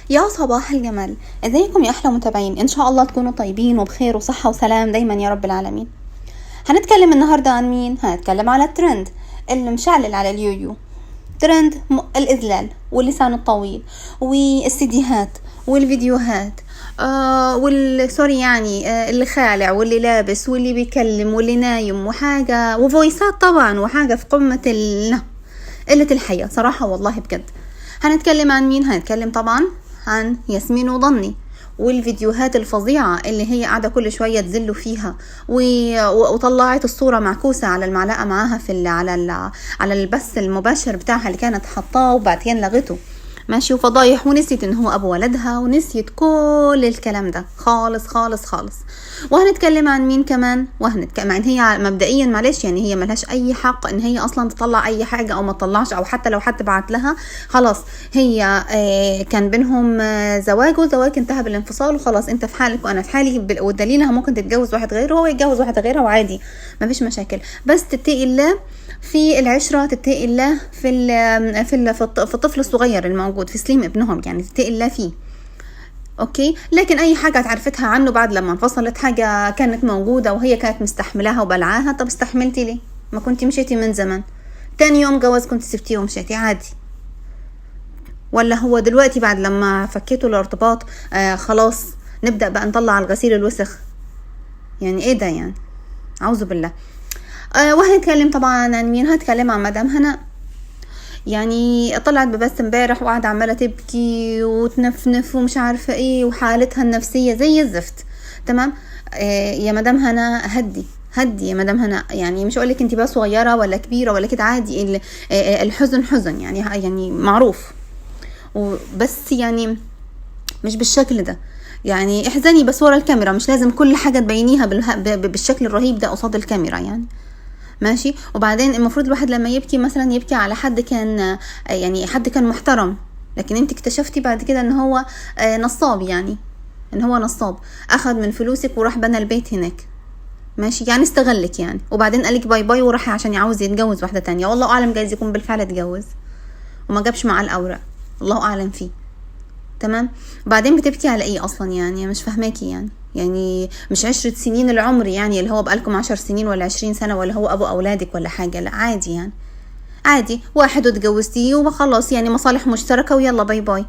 يا صباح الجمال، ازيكم يا احلى متابعين؟ ان شاء الله تكونوا طيبين وبخير وصحة وسلام دايما يا رب العالمين. هنتكلم النهاردة عن مين؟ هنتكلم على الترند اللي مشعلل على اليويو. ترند الاذلال واللسان الطويل والسيديهات والفيديوهات والسوري يعني اللي خالع واللي لابس واللي بيكلم واللي نايم وحاجة وفويسات طبعا وحاجة في قمة قلة الحياة صراحة والله بجد. هنتكلم عن مين؟ هنتكلم طبعا عن ياسمين وضني والفيديوهات الفظيعة اللي هي قاعدة كل شوية تزلوا فيها وطلعت الصورة معكوسة على المعلقة معاها على البث المباشر بتاعها اللي كانت حطاه وبعدين لغته ماشي وفضايح، ونسيت ان هو ابو ولدها ونسيت كل الكلام ده خالص خالص خالص. وهنتكلم عن مين كمان؟ مع ان هي مبدئيا معلش يعني هي ملهاش اي حق ان هي اصلا تطلع اي حاجة او ما تطلعش، او حتى لو حد بعت لها خلاص هي كان بينهم زواج انتهى بالانفصال وخلاص، انت في حالك وانا في حالي، والدليلها ممكن تتجوز واحد غيره وهو يتجوز واحدة غيرها وعادي مفيش مشاكل، بس تتقي الله في العشرة، تتقي الله في الطفل الصغير الموجود في سليم ابنهم، يعني تتقي الله فيه اوكي. لكن اي حاجة اتعرفتها عنه بعد لما انفصلت، حاجة كانت موجودة وهي كانت مستحملاها وبلعاها، طب استحملتي ليه؟ ما كنتي مشيتي من زمان، تاني يوم جواز كنت سبتيه ومشيتي عادي. ولا هو دلوقتي بعد لما فكيتوا الارتباط خلاص نبدأ بقى نطلع الغسيل الوسخ؟ يعني ايه ده يعني؟ اعوذ بالله. وهنتكلم طبعا عن مين؟ هتكلم عن مدام هناء. يعني طلعت ببث امبارح وقاعدة عمالة تبكي وتنفنف ومش عارفة ايه وحالتها النفسية زي الزفت. تمام. يا مدام هناء هدي يا مدام هناء، يعني مش اقولك انت بقى صغيرة ولا كبيرة ولا كده، عادي الحزن حزن يعني معروف، وبس يعني مش بالشكل ده، يعني احزني بس ورا الكاميرا، مش لازم كل حاجة تبينيها بالشكل الرهيب ده قصاد الكاميرا يعني ماشي. وبعدين المفروض الواحد لما يبكي مثلا يبكي على حد كان يعني حد كان محترم، لكن انت اكتشفتي بعد كده ان هو نصاب، يعني ان هو نصاب اخذ من فلوسك وراح بنى البيت هناك ماشي، يعني استغلك يعني، وبعدين قالك باي باي وراح عشان يعوز يتجوز واحدة تانية، والله اعلم جايز يكون بالفعل اتجوز وما جابش معاه الاوراق، الله اعلم فيه. تمام. بعدين بتبكي على ايه اصلا؟ يعني مش فهماكي يعني مش 10 سنين العمر يعني اللي هو بقالكم 10 سنين ولا 20 سنة ولا هو ابو اولادك ولا حاجة، لا عادي يعني عادي، واحد وتجوزتيه وخلاص يعني مصالح مشتركة ويلا باي باي،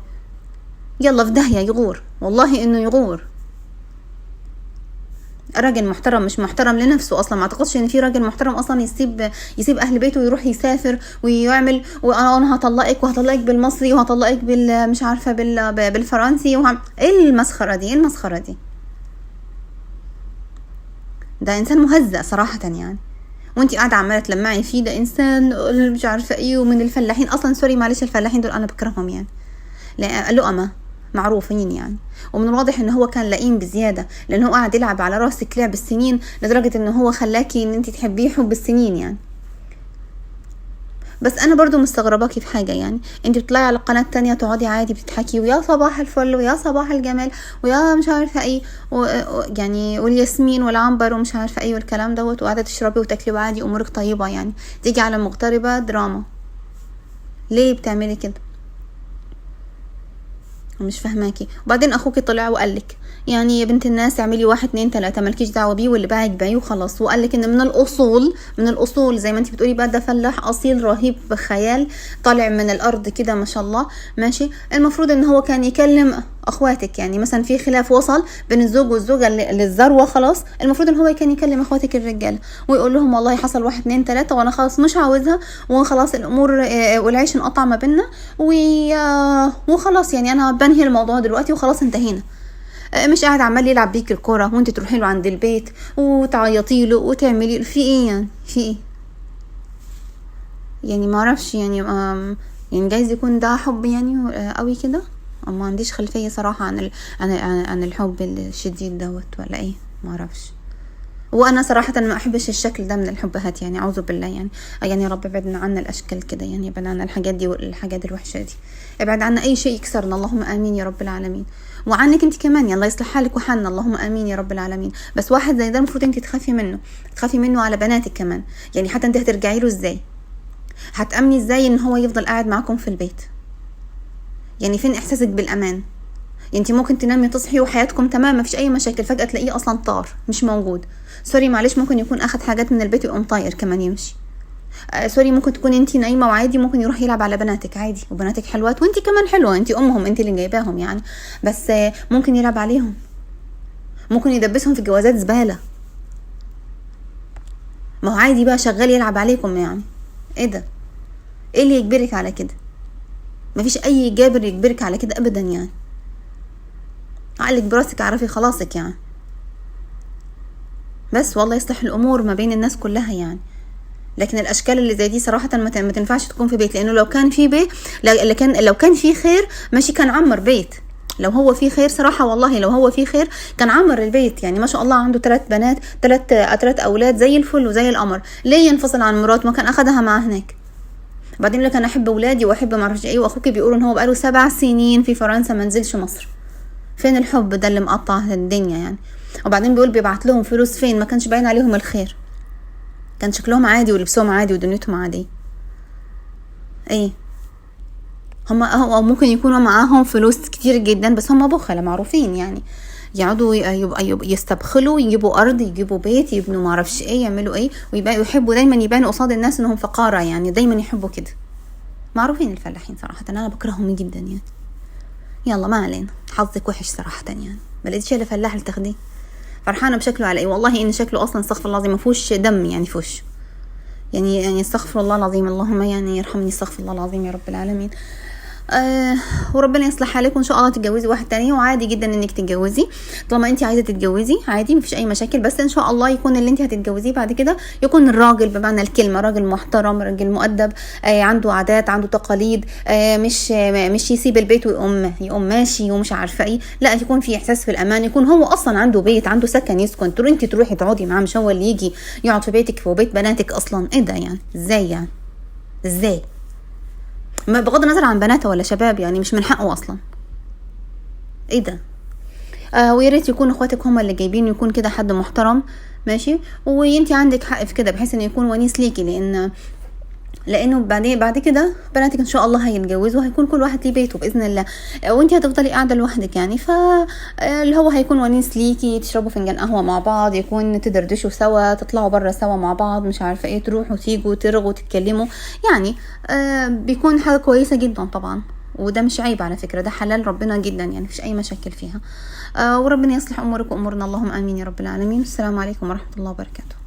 يلا في داهية. يغور والله انه يغور، راجل محترم مش محترم لنفسه اصلا، ما اعتقدش ان في راجل محترم اصلا يسيب اهل بيته ويروح يسافر ويعمل وانا هطلقك بالمصري وهطلقك مش عارفه بالفرنسي ايه المسخره دي؟ ايه المسخره دي؟ ده انسان مهزأ صراحه يعني، وانتي قاعده عماله تلمعي فيه ده انسان مش عارفه ايه ومن الفلاحين اصلا، سوري معلش الفلاحين دول انا بكرههم يعني، لقمه معروفين يعني، ومن الواضح ان هو كان لئيم بزياده لان هو قاعد يلعب على راسك لعب السنين لدرجه ان هو خلاكي ان انت تحبيه حب السنين يعني. بس انا برضو مستغرباكي في حاجه، يعني انت بتطلعي على قناه تانية تقعدي عادي بتضحكي ويا صباح الفل ويا صباح الجمال ويا مش عارفه ايه يعني والياسمين والعنبر ومش عارفه ايه والكلام دوت، وقاعده تشربي وتاكلي وعادي امورك طيبه، يعني تيجي على مغتربه دراما. ليه بتعملي كده؟ مش فهماكي. وبعدين اخوكي طلع وقالك يعني يا بنت الناس اعملي 1 2 3 مالكيش دعوه بيه واللي باعك باعيه وخلاص، وقالك ان من الاصول زي ما انت بتقولي بقى ده فلاح اصيل رهيب بخيال طالع من الارض كده ما شاء الله ماشي. المفروض ان هو كان يكلم اخواتك، يعني مثلا في خلاف وصل بين الزوج والزوجه للذروه خلاص، المفروض ان هو كان يكلم اخواتك الرجاله ويقول لهم والله حصل 1 2 3 وانا خلاص مش عاوزها وخلاص الامور والعيش انقطع ما بيننا وخلاص، يعني انا بنهي الموضوع دلوقتي وخلاص انتهينا. مش قاعد عمال يلعب بيك الكوره وانت تروحي له عند البيت وتعيطي له وتعملي في ايه يعني في ايه يعني ما اعرفش يعني يعني جايز يكون ده حب يعني قوي كده، ما عنديش خلفيه صراحه عن الحب الشديد دوت ولا ايه ما اعرفش. وانا صراحه ما احبش الشكل ده من الحبهات يعني اعوذ بالله يعني رب ابعدنا عنا الاشكال كده، يعني ابعد عنا الحاجات دي والحاجات الوحشه دي، ابعد عنا اي شيء يكسرنا اللهم امين يا رب العالمين، وعنك انت كمان يلا يصلح حالك وحالنا اللهم امين يا رب العالمين. بس واحد زي ده المفروض انت تخافي منه على بناتك كمان، يعني حتى انت هترجعي له ازاي؟ هتامني ازاي ان هو يفضل قاعد معكم في البيت؟ يعني فين احساسك بالامان؟ انت ممكن تنامي تصحي وحياتكم تمام، ما فيش اي مشاكل، فجأة تلاقيه اصلا طار مش موجود. سوري معلش، ممكن يكون اخد حاجات من البيت ويقوم طاير كمان يمشي. سوري، ممكن تكون انت نايمه وعادي ممكن يروح يلعب على بناتك عادي، وبناتك حلوات وانت كمان حلوه، انت امهم، انت اللي جايباهم يعني، بس ممكن يلعب عليهم، ممكن يدبسهم في جوازات زباله. ما هو عادي بقى شغال يلعب عليكم يعني. ايه ده؟ ايه اللي يجبرك على كده؟ مفيش اي جابر يجبرك على كده ابدا يعني. عقلك براسك، اعرفي خلاصك يعني. بس والله يصلح الامور ما بين الناس كلها يعني. لكن الاشكال اللي زي دي صراحه ما تنفعش تكون في بيت، لانه لو كان في بيت، لو كان في خير ماشي كان عمر بيت. لو هو في خير صراحه والله، لو هو في خير كان عمر البيت يعني. ما شاء الله عنده 3 بنات، 3 اولاد زي الفل وزي القمر. ليه ينفصل عن مراته؟ ما كان اخدها معاه هناك. بعدين لك انا احب اولادي واحب ما اعرفش ايه، واخوك بيقولوا ان هو بقاله 7 سنين في فرنسا ما نزلش مصر. فين الحب ده اللي مقطع الدنيا يعني؟ وبعدين بيقول بيبعت لهم فلوس، فين؟ ما كانش باين عليهم الخير، كان شكلهم عادي ولبسهم عادي ودنيتهم عادي. ايه، هم ممكن يكونوا معاهم فلوس كتير جدا بس هم بخلة معروفين يعني. يقعدوا يستبخلوا، يجيبوا ارض، يجيبوا بيت، يبنوا معرفش ايه، يعملوا ايه، ويحبوا دايما يبانوا قصاد الناس انهم فقارة يعني، دايما يحبوا كده. معروفين الفلاحين صراحة، انا بكرههم جدا يعني. يلا ما علينا، حظك وحش صراحة يعني، ما لقيتش الا فلاح اللي تاخديه. فرحانة بشكله على ايه والله، ان شكله اصلا استغفر الله العظيم ما فيهوش دم يعني، فيهوش يعني استغفر الله العظيم، اللهم يعني يرحمني، استغفر الله العظيم يا رب العالمين. وربنا يصلح حالك، وان شاء الله تتجوزي واحد تاني، وعادي جدا انك تتجوزي طالما انت عايزه تتجوزي عادي، مفيش اي مشاكل. بس ان شاء الله يكون اللي انت هتتجوزيه بعد كده يكون الراجل بمعنى الكلمه، راجل محترم، راجل مؤدب، عنده عادات، عنده تقاليد، مش يسيب البيت ويقوم ماشي ومش عارفه ايه، لا يكون في احساس في الامان، يكون هو اصلا عنده بيت، عنده سكن يسكن، انت تروحي تقعدي معاه، مش هو اللي يجي يقعد في بيتك وبيت بناتك اصلا. ايه ده يعني؟ ازاي يعني؟ ازاي؟ ما بغض النظر عن بناته ولا شباب يعني، مش من حقه اصلا. ايه ده؟ ويا ريت يكون اخواتك هم اللي جايبين، يكون كده حد محترم ماشي، وانتي عندك حق في كده بحيث انه يكون ونيس ليكي، لانه بعد كده بناتك ان شاء الله هيتجوزوا، هيكون كل واحد ليه بيته باذن الله، وانتي هتفضلي قاعده لوحدك يعني. اللي هو هيكون ونيس ليكي، تشربوا فنجان قهوه مع بعض، يكون تدردشوا سوا، تطلعوا بره سوا مع بعض، مش عارفه ايه، تروحوا تيجوا ترغوا تتكلموا يعني. بيكون حاجه كويسه جدا طبعا، وده مش عيب على فكره، ده حلال ربنا جدا يعني، مفيش اي مشاكل فيها. وربنا يصلح امورك وامورنا، اللهم امين يا رب العالمين. السلام عليكم ورحمه الله وبركاته.